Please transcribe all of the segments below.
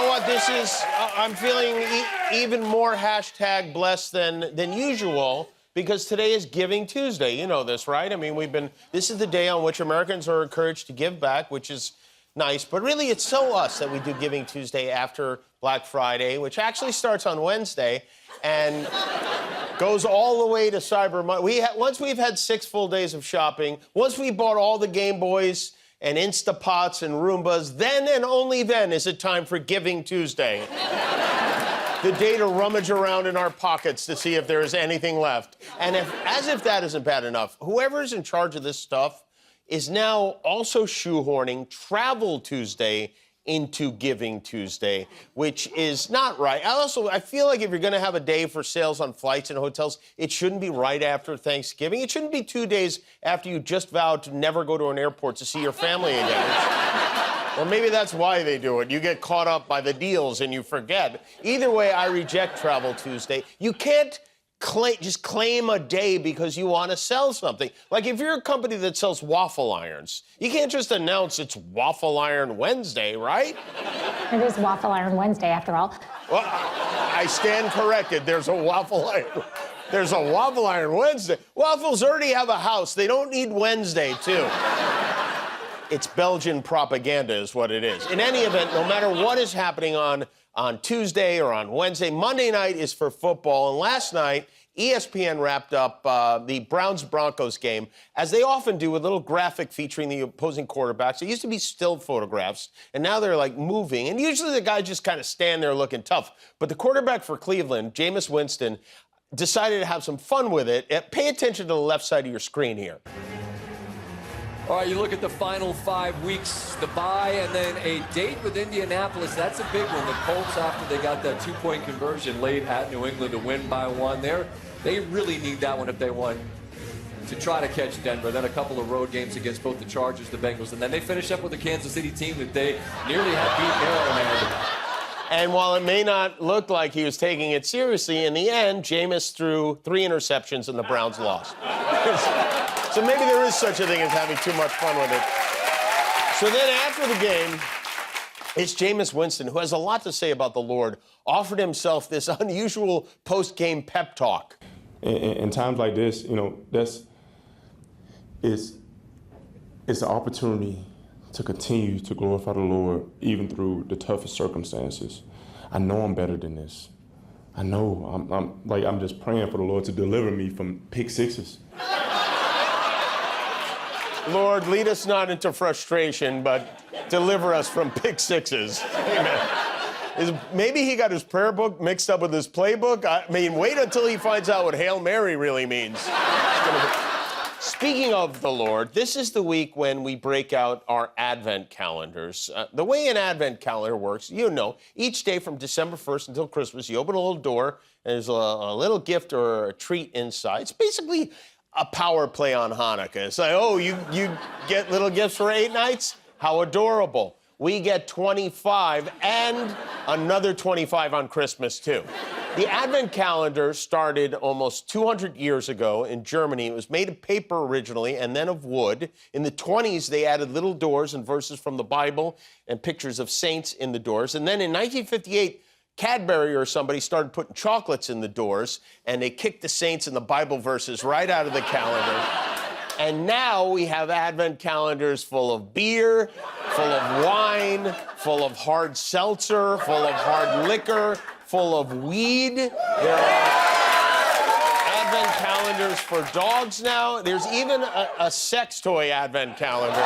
know what? This is, I'm feeling even more hashtag blessed than usual because today is Giving Tuesday. You know this, right? I mean, this is the day on which Americans are encouraged to give back, which is nice. But really, it's so us that we do Giving Tuesday after Black Friday, which actually starts on Wednesday and goes all the way to Cyber Monday. Once we've had 6 full days of shopping, once we bought all the Game Boys and Instapots and Roombas, then and only then is it time for Giving Tuesday. The day to rummage around in our pockets to see if there is anything left. And as if that isn't bad enough, whoever's in charge of this stuff is now also shoehorning Travel Tuesday into Giving Tuesday, which is not right. I feel like if you're going to have a day for sales on flights and hotels, it shouldn't be right after Thanksgiving. It shouldn't be 2 days after you just vowed to never go to an airport to see your family again. Or maybe that's why they do it. You get caught up by the deals and you forget. Either way, I reject Travel Tuesday. You can't just claim a day because you want to sell something. Like, if you're a company that sells waffle irons, you can't just announce it's Waffle Iron Wednesday, right? It is Waffle Iron Wednesday, after all. Well, I stand corrected. There's a Waffle Iron. There's a Waffle Iron Wednesday. Waffles already have a house. They don't need Wednesday, too. It's Belgian propaganda is what it is. In any event, no matter what is happening on Tuesday or on Wednesday, Monday night is for football. And last night, ESPN wrapped up the Browns-Broncos game, as they often do, with a little graphic featuring the opposing quarterbacks. It used to be still photographs, and now they're, like, moving. And usually the guys just kind of stand there looking tough. But the quarterback for Cleveland, Jameis Winston, decided to have some fun with it. Pay attention to the left side of your screen here. All right, you look at the final 5 weeks, the bye, and then a date with Indianapolis. That's a big one. The Colts, after they got that 2-point conversion late at New England to win by 1 there, they really need that one if they want to try to catch Denver. Then a couple of road games against both the Chargers, the Bengals, and then they finish up with the Kansas City team that they nearly had beat Arrowhead. And while it may not look like he was taking it seriously, in the end, Jameis threw 3 interceptions and the Browns lost. So maybe there is such a thing as having too much fun with it. So then after the game, it's Jameis Winston, who has a lot to say about the Lord, offered himself this unusual post-game pep talk. In times like this, you know, it's an opportunity to continue to glorify the Lord even through the toughest circumstances. I know I'm better than this. I know I'm just praying for the Lord to deliver me from pick sixes. Lord, lead us not into frustration, but deliver us from pick sixes. Amen. Maybe he got his prayer book mixed up with his playbook. I mean, wait until he finds out what Hail Mary really means. Speaking of the Lord, this is the week when we break out our Advent calendars. The way an Advent calendar works, you know, each day from December 1st until Christmas, you open a little door, and there's a little gift or a treat inside. It's basically a power play on Hanukkah. It's like, oh, you get little gifts for 8 nights? How adorable. We get 25 and another 25 on Christmas, too. The Advent calendar started almost 200 years ago in Germany. It was made of paper originally and then of wood. In the 20s, they added little doors and verses from the Bible and pictures of saints in the doors. And then in 1958, Cadbury or somebody started putting chocolates in the doors, and they kicked the saints and the Bible verses right out of the calendar. And now we have Advent calendars full of beer, full of wine, full of hard seltzer, full of hard liquor, full of weed. There are Advent calendars for dogs now. There's even a sex toy Advent calendar.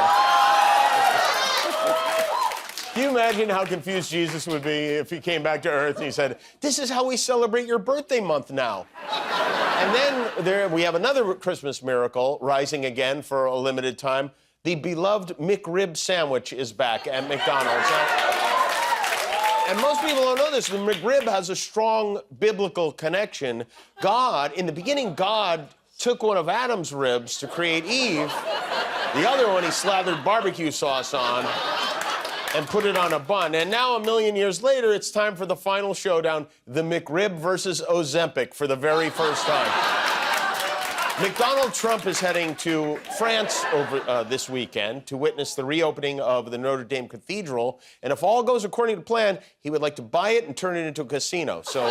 Can you imagine how confused Jesus would be if he came back to Earth and he said, "This is how we celebrate your birthday month now." And then we have another Christmas miracle rising again for a limited time. The beloved McRib sandwich is back at McDonald's. And most people don't know this. The McRib has a strong biblical connection. In the beginning, God took one of Adam's ribs to create Eve. The other one he slathered barbecue sauce on and put it on a bun. And now, a million years later, it's time for the final showdown, the McRib versus Ozempic for the very first time. Donald Trump is heading to France over this weekend to witness the reopening of the Notre Dame Cathedral. And if all goes according to plan, he would like to buy it and turn it into a casino. So,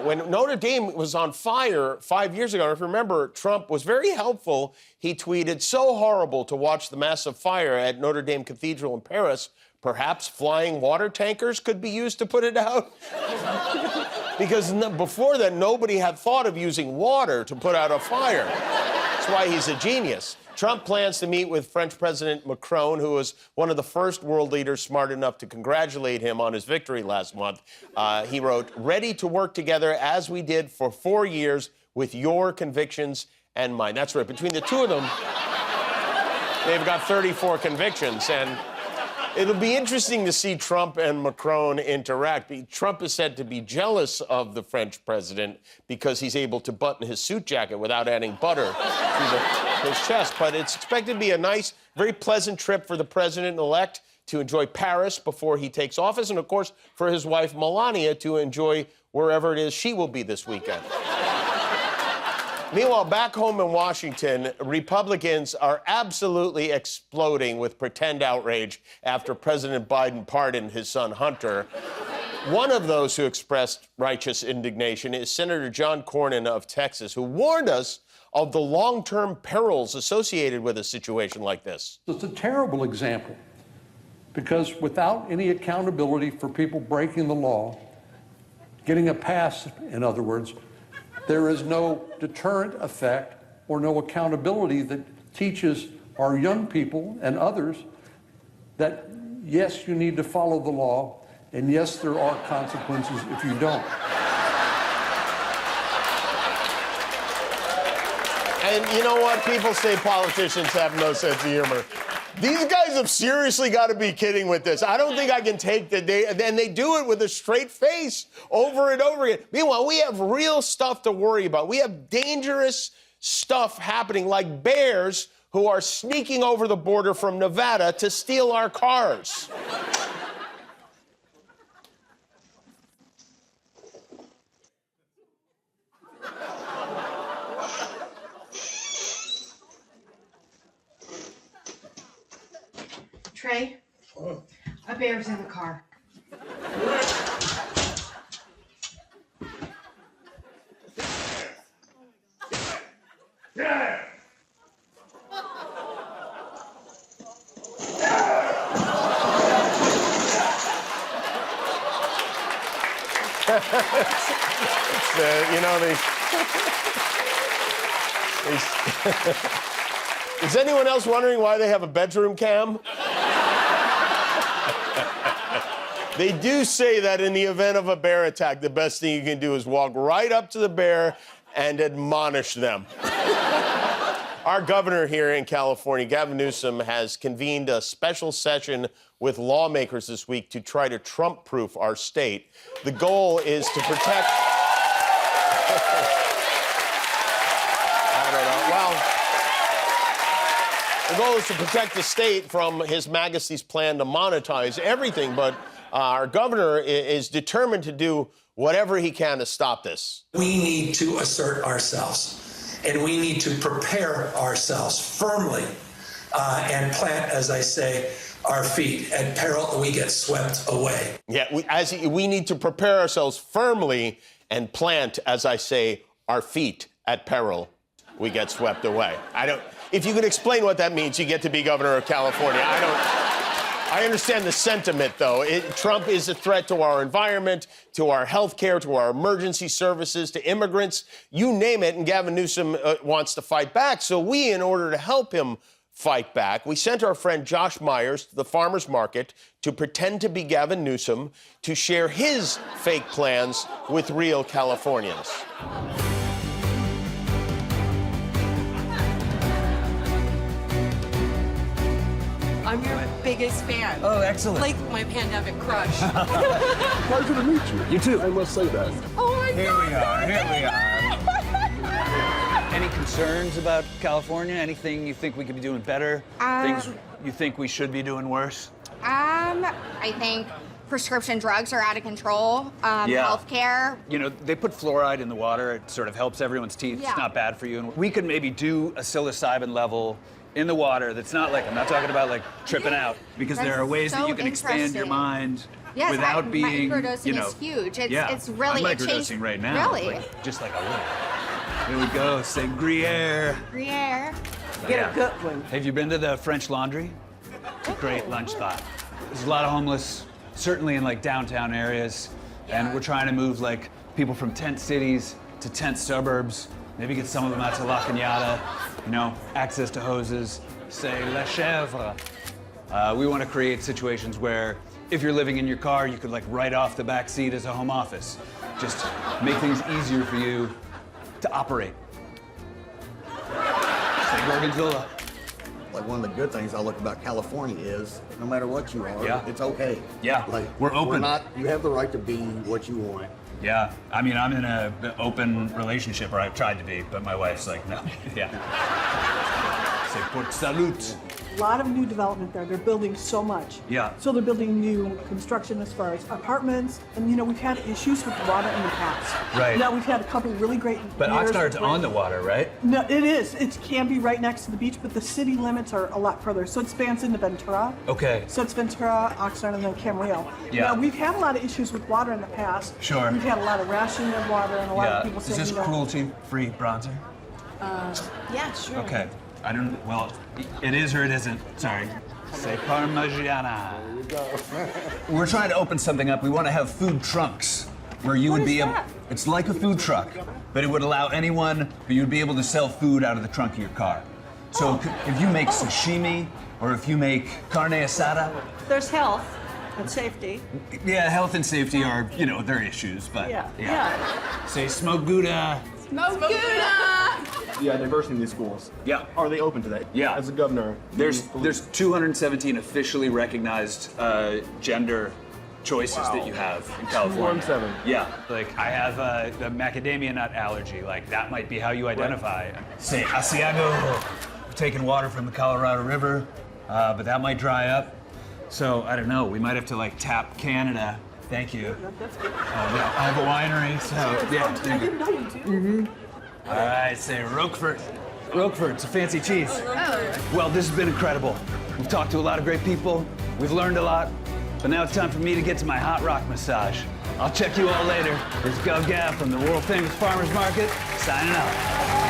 when Notre Dame was on fire 5 years ago, if you remember, Trump was very helpful. He tweeted, "So horrible to watch the massive fire at Notre Dame Cathedral in Paris. Perhaps flying water tankers could be used to put it out." Because before that, nobody had thought of using water to put out a fire. That's why he's a genius. Trump plans to meet with French President Macron, who was one of the first world leaders smart enough to congratulate him on his victory last month. He wrote, "Ready to work together as we did for 4 years with your convictions and mine." That's right. Between the two of them, they've got 34 convictions. And it'll be interesting to see Trump and Macron interact. Trump is said to be jealous of the French president because he's able to button his suit jacket without adding butter to his chest. But it's expected to be a nice, very pleasant trip for the president-elect to enjoy Paris before he takes office, and, of course, for his wife Melania to enjoy wherever it is she will be this weekend. Meanwhile, back home in Washington, Republicans are absolutely exploding with pretend outrage after President Biden pardoned his son Hunter. One of those who expressed righteous indignation is Senator John Cornyn of Texas, who warned us of the long-term perils associated with a situation like this. It's a terrible example because without any accountability for people breaking the law, getting a pass, in other words, there is no deterrent effect or no accountability that teaches our young people and others that, yes, you need to follow the law, and yes, there are consequences if you don't. And you know what? People say politicians have no sense of humor. These guys have seriously got to be kidding with this. I don't think I can take the day. And they do it with a straight face over and over again. Meanwhile, we have real stuff to worry about. We have dangerous stuff happening, like bears who are sneaking over the border from Nevada to steal our cars. Trey, a bear's in the car. Is anyone else wondering why they have a bedroom cam? They do say that in the event of a bear attack, the best thing you can do is walk right up to the bear and admonish them. Our governor here in California, Gavin Newsom, has convened a special session with lawmakers this week to try to Trump-proof our state. The goal is to protect... The goal is to protect the state from His Majesty's plan to monetize everything, but our governor is determined to do whatever he can to stop this. We need to assert ourselves, and we need to prepare ourselves firmly and plant, as I say, our feet at peril that we get swept away. Yeah, we need to prepare ourselves firmly and plant, as I say, our feet at peril we get swept away. If you could explain what that means, you get to be governor of California. I understand the sentiment, though. Trump is a threat to our environment, to our health care, to our emergency services, to immigrants, you name it, and Gavin Newsom wants to fight back. So we, in order to help him fight back, we sent our friend Josh Meyers to the farmer's market to pretend to be Gavin Newsom to share his fake plans with real Californians. I'm your biggest fan. Oh, excellent. Like my pandemic crush. Pleasure to meet you. You too. I must say that. Oh my God. Here we are. Any concerns about California? Anything you think we could be doing better? Things you think we should be doing worse? I think prescription drugs are out of control, healthcare. You know, they put fluoride in the water. It sort of helps everyone's teeth. Yeah. It's not bad for you. And we could maybe do a psilocybin level in the water that's not like, I'm not talking about like tripping out, because there are ways that you can expand your mind without being, microdosing you know. is huge. It's, Yeah. it's really, I'm it changed. microdosing right now. Really? Like, just like a little. Here we go, say Gruyere. Gruyere. Get a good one. Have you been to the French Laundry? It's a great lunch spot. There's a lot of homeless, certainly in like downtown areas, and we're trying to move like people from tent cities to tent suburbs, maybe get some of them out to La Cañada, you know, access to hoses, say La Chèvre. We want to create situations where if you're living in your car, you could like write off the back seat as a home office. Just make things easier for you to operate. Say Gorgonzola. Like one of the good things I like about California is no matter what you are, it's okay. Yeah, like we're open. You have the right to be what you want. Yeah, I mean, I'm in an open relationship, or I've tried to be, but my wife's like, no. Yeah. Say por salud. A lot of new development there. They're building so much. Yeah. So they're building new construction as far as apartments. And, you know, we've had issues with water in the past. Right. Now we've had a couple really great But years Oxnard's with on rain. the water, right? No, it is. It can be right next to the beach, but the city limits are a lot further. So it spans into Ventura. Okay. So it's Ventura, Oxnard, and then Camarillo. Yeah. Now, we've had a lot of issues with water in the past. Sure. We've had a lot of rationing of water and a lot of people saying, Is this you know, cruelty-free bronzer? Yeah, sure. Okay. I don't, well, it is or it isn't. Sorry. Say Parmigiana. We're trying to open something up. We want to have food trunks where you would be able, it's like a food truck, but it would allow anyone, but you'd be able to sell food out of the trunk of your car. So if you make sashimi, or if you make carne asada. there's health and safety. Yeah, health and safety are, you know, they're issues, but Yeah. Say smoked Gouda. Smoke Gouda! Yeah, diversity in these schools. Yeah. Are they open to that? Yeah. As a governor. There's 217 officially recognized gender choices that you have in California. 217. Yeah. Like I have the macadamia nut allergy. Like that might be how you identify. Say Asiago, taking water from the Colorado River, but that might dry up. So I don't know. We might have to like tap Canada. Thank you. That's good. Yeah, I have a winery, so yeah. I didn't know you do. All right, say Roquefort. Roquefort's a fancy cheese. Oh. Well, this has been incredible. We've talked to a lot of great people. We've learned a lot. But now it's time for me to get to my hot rock massage. I'll check you all later. This is Gov Gav from the world famous Farmers Market, signing out.